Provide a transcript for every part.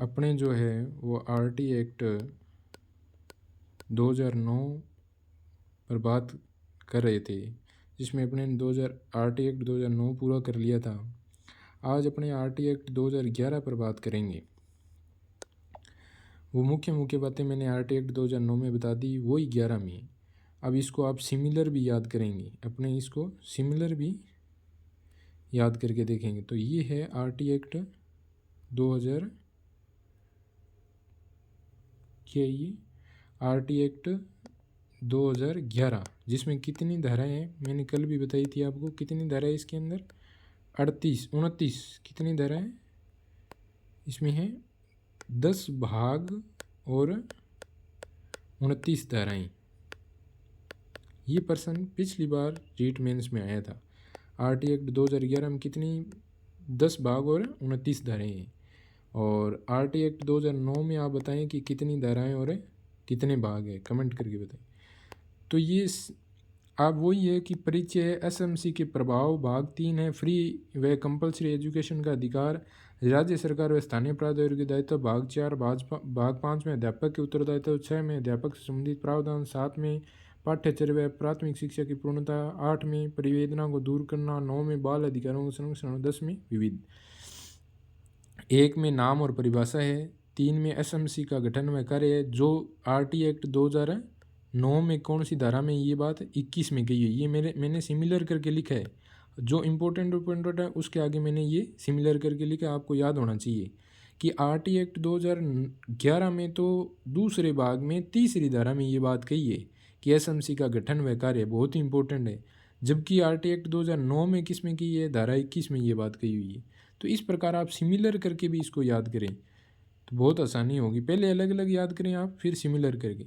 अपने जो है वो आरटी एक्ट 2009 पर बात कर रहे थे, जिसमें अपने 2000 आरटी एक्ट 2009 पूरा कर लिया था। आज अपने आरटी एक्ट 2011 पर बात करेंगे। वो मुख्य मुख्य बातें मैंने आरटी एक्ट 2009 में बता दी, वही 11 में। अब इसको आप सिमिलर भी याद करेंगे, अपने इसको सिमिलर भी याद करके देखेंगे। तो ये है आरटी एक्ट 2000 क्या ये आरटी एक्ट 2011, जिसमें कितनी धाराएं हैं मैंने कल भी बताई थी आपको। कितनी धाराएं इसके अंदर? 29 कितनी धाराएं इसमें हैं? 10 भाग और 29 धाराएं। ये प्रश्न पिछली बार रीट मेंस में आया था। आरटी एक्ट 2011 में कितनी 10 भाग और 29 धाराएं हैं। और आरटी एक्ट 2009 में आप बताएं कि कितनी धाराएं और कितने भाग हैं, कमेंट करके बताएं। तो ये आप वही है कि परिचय एसएमसी के प्रभाव भाग 3 है। फ्री व कंपलसरी एजुकेशन का अधिकार राज्य सरकार व स्थानीय प्राधिकारी के दायित्व भाग 4। भाग 5 में अध्यापक के उत्तरदायित्व, 6 में अध्यापक से संबंधित प्रावधान, 7 में पाठ्यचर्या व प्राथमिक शिक्षा की पूर्णता, 8 में परिवेदना को दूर करना, 9 में बाल अधिकारों का संरक्षण, 10 में विविध। 1 में नाम और परिभाषा है, 3 में एसएमसी का गठन व कार्य है। जो आरटी एक्ट 2009 में कौन सी धारा में ये बात 21 में कही है, ये मैंने सिमिलर करके लिखा है। जो इम्पोर्टेंट है उसके आगे मैंने ये सिमिलर करके लिखा, आपको याद होना चाहिए कि आरटी एक्ट 2011 में तो दूसरे भाग में तीसरी धारा में ये बात कही है कि एसएमसी का गठन व कार्य बहुत ही इंपॉर्टेंट है। जबकि आरटी एक्ट 2009 में किस में की है? धारा 21 में ये बात कही हुई है। तो इस प्रकार आप सिमिलर करके भी इसको याद करें तो बहुत आसानी होगी। पहले अलग अलग याद करें आप, फिर सिमिलर करके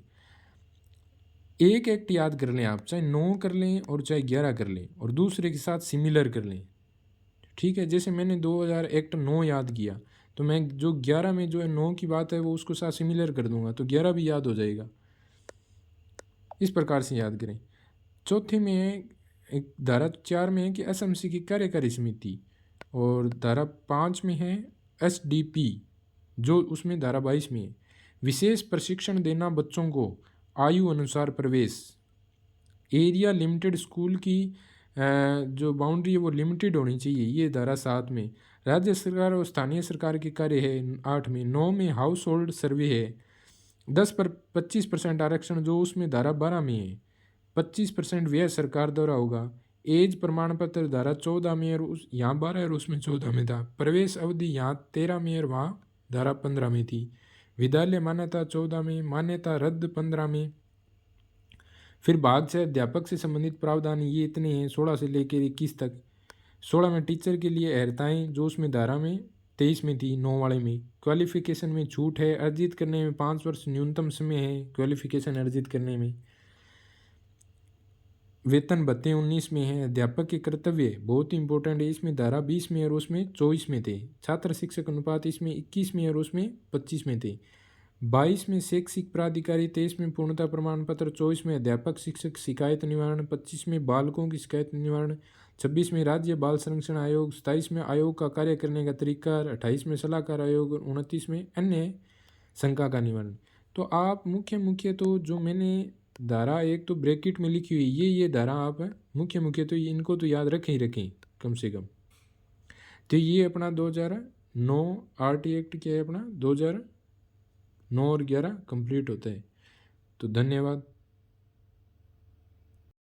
एक एक्ट याद कर लें आप, चाहे 9 कर लें और चाहे 11 कर लें, और दूसरे के साथ सिमिलर कर लें। ठीक है, जैसे मैंने 2000 एक्ट 9 याद किया तो मैं जो 11 में जो है 9 की बात है वो उसको साथ सिमिलर कर दूंगा तो 11 भी याद हो जाएगा। इस प्रकार से याद करें। चौथे में है एक धारा 4 में है कि एसएमसी की कार्यकारी समिति, और धारा 5 में है एसडीपी, जो उसमें धारा 22 में है विशेष प्रशिक्षण देना बच्चों को आयु अनुसार प्रवेश। एरिया लिमिटेड स्कूल की जो बाउंड्री है वो लिमिटेड होनी चाहिए, ये धारा 7 में। राज्य सरकार और स्थानीय सरकार के कार्य है 8 में। 9 में हाउस होल्ड सर्वे है। 10 पर 25% आरक्षण जो उसमें धारा 12 में है। 25% व्यय सरकार द्वारा होगा। एज प्रमाण पत्र धारा 14 में और उस यहाँ 12 और उसमें 14 में था। प्रवेश अवधि यहाँ 13 में और वहाँ धारा 15 में थी। विद्यालय मान्यता 14 में, मान्यता रद्द 15 में। फिर भाग 6 अध्यापक से संबंधित प्रावधान ये इतने हैं 16 से लेकर 21 तक। 16 में टीचर के लिए अर्हताएँ जो उसमें धारा में 23 में थी, 9 वाले में। क्वालिफिकेशन में छूट है, अर्जित करने में 5 वर्ष न्यूनतम समय है क्वालिफिकेशन अर्जित करने में। वेतन भत्ते 19 में है। अध्यापक के कर्तव्य बहुत ही इंपॉर्टेंट है, इसमें धारा 20 में और उसमें 24 में थे। छात्र शिक्षक अनुपात इसमें 21 में और उसमें 25 में थे। 22 में शैक्षिक प्राधिकारी, 23 में पूर्णता प्रमाण पत्र, 24 में अध्यापक शिक्षक शिकायत निवारण, 25 में बालकों की शिकायत निवारण, 26 में राज्य बाल संरक्षण आयोग, 27 में आयोग का कार्य करने का तरीका, 28 में सलाहकार आयोग, 29 में अन्य शंका का निवारण। तो आप मुख्य तो जो मैंने धारा एक तो ब्रैकेट में लिखी हुई ये धारा आप मुख्य तो इनको तो याद रखें ही रखें कम से कम। तो ये अपना 2009 आरटी एक्ट क्या है अपना 2009 और 11 कंप्लीट होता है। तो धन्यवाद।